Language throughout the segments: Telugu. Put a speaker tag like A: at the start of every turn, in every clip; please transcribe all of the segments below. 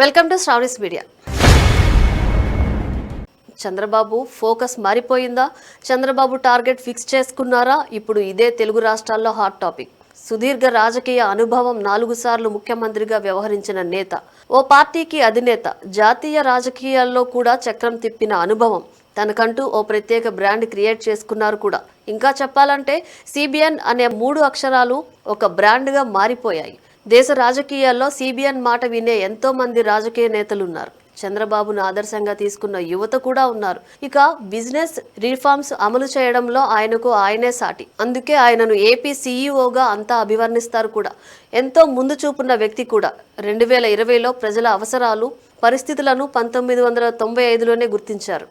A: Welcome to Shravani's media. Chandrababu focus మారిపోయిందా? చంద్రబాబు టార్గెట్ ఫిక్స్ చేసుకున్నారా? ఇప్పుడు ఇదే తెలుగు రాష్ట్రాల్లో హాట్ టాపిక్. సుదీర్ఘ రాజకీయ అనుభవం, 4 సార్లు ముఖ్యమంత్రిగా వ్యవహరించిన నేత, ఓ పార్టీకి అధినేత, జాతీయ రాజకీయాల్లో కూడా చక్రం తిప్పిన అనుభవం, తనకంటూ ఓ ప్రత్యేక బ్రాండ్ క్రియేట్ చేసుకున్నారు కూడా. ఇంకా చెప్పాలంటే సిబిఎన్ అనే 3 అక్షరాలు ఒక బ్రాండ్గా మారిపోయాయి. దేశ రాజకీయాల్లో సిబిఎన్ మాట వినే ఎంతో మంది రాజకీయ నేతలున్నారు. చంద్రబాబును ఆదర్శంగా తీసుకున్న యువత కూడా ఉన్నారు. ఇక బిజినెస్ రిఫార్మ్స్ అమలు చేయడంలో ఆయనకు ఆయనే సాటి. అందుకే ఆయనను ఏపీ సీఈఓగా అంతా అభివర్ణిస్తారు కూడా. ఎంతో ముందు చూపున్న వ్యక్తి కూడా. 2020లో ప్రజల అవసరాలు, పరిస్థితులను 1995లోనే గుర్తించారు.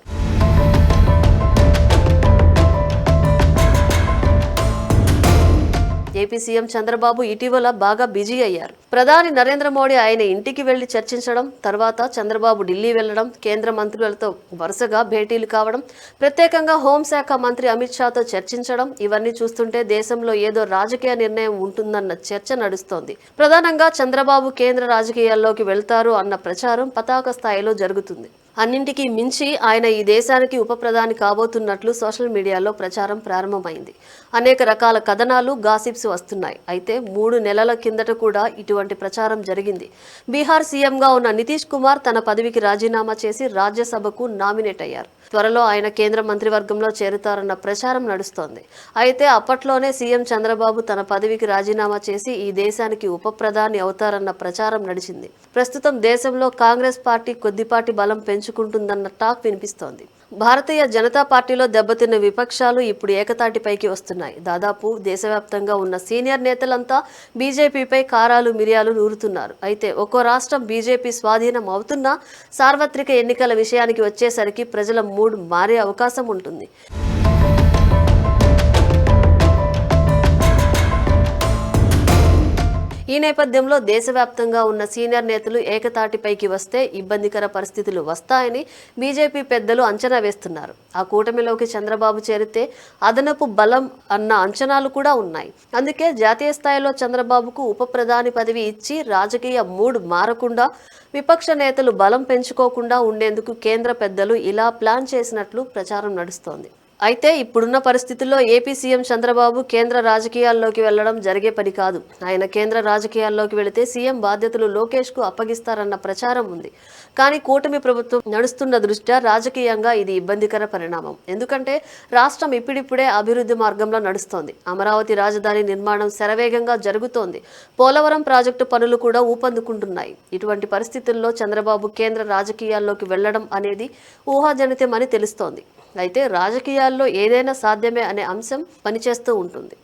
A: ఏపీ సీఎం చంద్రబాబు ఇటీవల బాగా బిజీ అయ్యారు. ప్రధాని నరేంద్ర మోడీ ఆయన ఇంటికి వెళ్లి చర్చించడం, తర్వాత చంద్రబాబు ఢిల్లీ వెళ్లడం, కేంద్ర మంత్రులతో వరుసగా భేటీలు కావడం, ప్రత్యేకంగా హోంశాఖ మంత్రి అమిత్ షాతో చర్చించడం, ఇవన్నీ చూస్తుంటే దేశంలో ఏదో రాజకీయ నిర్ణయం ఉంటుందన్న చర్చ నడుస్తోంది. ప్రధానంగా చంద్రబాబు కేంద్ర రాజకీయాల్లోకి వెళ్తారు అన్న ప్రచారం పతాక స్థాయిలో జరుగుతుంది. అన్నింటికీ మించి ఆయన ఈ దేశానికి ఉప ప్రధాని కాబోతున్నట్లు సోషల్ మీడియాలో ప్రచారం ప్రారంభమైంది. అనేక రకాల కథనాలు, గాసిప్స్ వస్తున్నాయి. అయితే 3 నెలల కిందట కూడా ఇటువంటి ప్రచారం జరిగింది. బీహార్ సీఎంగా ఉన్న నితీష్ కుమార్ తన పదవికి రాజీనామా చేసి రాజ్యసభకు నామినేట్ అయ్యారు. త్వరలో ఆయన కేంద్ర మంత్రివర్గంలో చేరుతారన్న ప్రచారం నడుస్తోంది. అయితే అప్పట్లోనే సీఎం చంద్రబాబు తన పదవికి రాజీనామా చేసి ఈ దేశానికి ఉప ప్రధాని అవుతారన్న ప్రచారం నడిచింది. ప్రస్తుతం దేశంలో కాంగ్రెస్ పార్టీ కొద్దిపాటి బలం పెంచుకుంటుందన్న టాక్ వినిపిస్తోంది. భారతీయ జనతా పార్టీలో దెబ్బతిన్న విపక్షాలు ఇప్పుడు ఏకతాటిపైకి వస్తున్నాయి. దాదాపు దేశవ్యాప్తంగా ఉన్న సీనియర్ నేతలంతా బీజేపీపై కారాలు మిరియాలు నూరుతున్నారు. అయితే ఒక్కో రాష్ట్రం బీజేపీ స్వాధీనం అవుతున్నా సార్వత్రిక ఎన్నికల విషయానికి వచ్చేసరికి ప్రజల మూడ్ మారే అవకాశం ఉంటుంది. ఈ నేపథ్యంలో దేశవ్యాప్తంగా ఉన్న సీనియర్ నేతలు ఏకతాటిపైకి వస్తే ఇబ్బందికర పరిస్థితులు వస్తాయని బీజేపీ పెద్దలు అంచనా వేస్తున్నారు. ఆ కూటమిలోకి చంద్రబాబు చేరితే అదనపు బలం అన్న అంచనాలు కూడా ఉన్నాయి. అందుకే జాతీయ స్థాయిలో చంద్రబాబుకు ఉప ప్రధాని పదవి ఇచ్చి రాజకీయ మూడ్ మారకుండా, విపక్ష నేతలు బలం పెంచుకోకుండా ఉండేందుకు కేంద్ర పెద్దలు ఇలా ప్లాన్ చేసినట్లు ప్రచారం నడుస్తోంది. అయితే ఇప్పుడున్న పరిస్థితుల్లో ఏపీ సీఎం చంద్రబాబు కేంద్ర రాజకీయాల్లోకి వెళ్లడం జరిగే పని కాదు. ఆయన కేంద్ర రాజకీయాల్లోకి వెళితే సీఎం బాధ్యతలు లోకేష్కు అప్పగిస్తారన్న ప్రచారం ఉంది. కానీ కూటమి ప్రభుత్వం నడుస్తున్న దృష్ట్యా రాజకీయంగా ఇది ఇబ్బందికర పరిణామం. ఎందుకంటే రాష్ట్రం ఇప్పుడిప్పుడే అభివృద్ధి మార్గంలో నడుస్తోంది. అమరావతి రాజధాని నిర్మాణం శరవేగంగా జరుగుతోంది. పోలవరం ప్రాజెక్టు పనులు కూడా ఊపందుకుంటున్నాయి. ఇటువంటి పరిస్థితుల్లో చంద్రబాబు కేంద్ర రాజకీయాల్లోకి వెళ్లడం అనేది ఊహాజనితమని తెలుస్తోంది. అయితే రాజకీయాల్లో ఏదైనా సాధ్యమే అనే అంశం పనిచేస్తూ ఉంటుంది.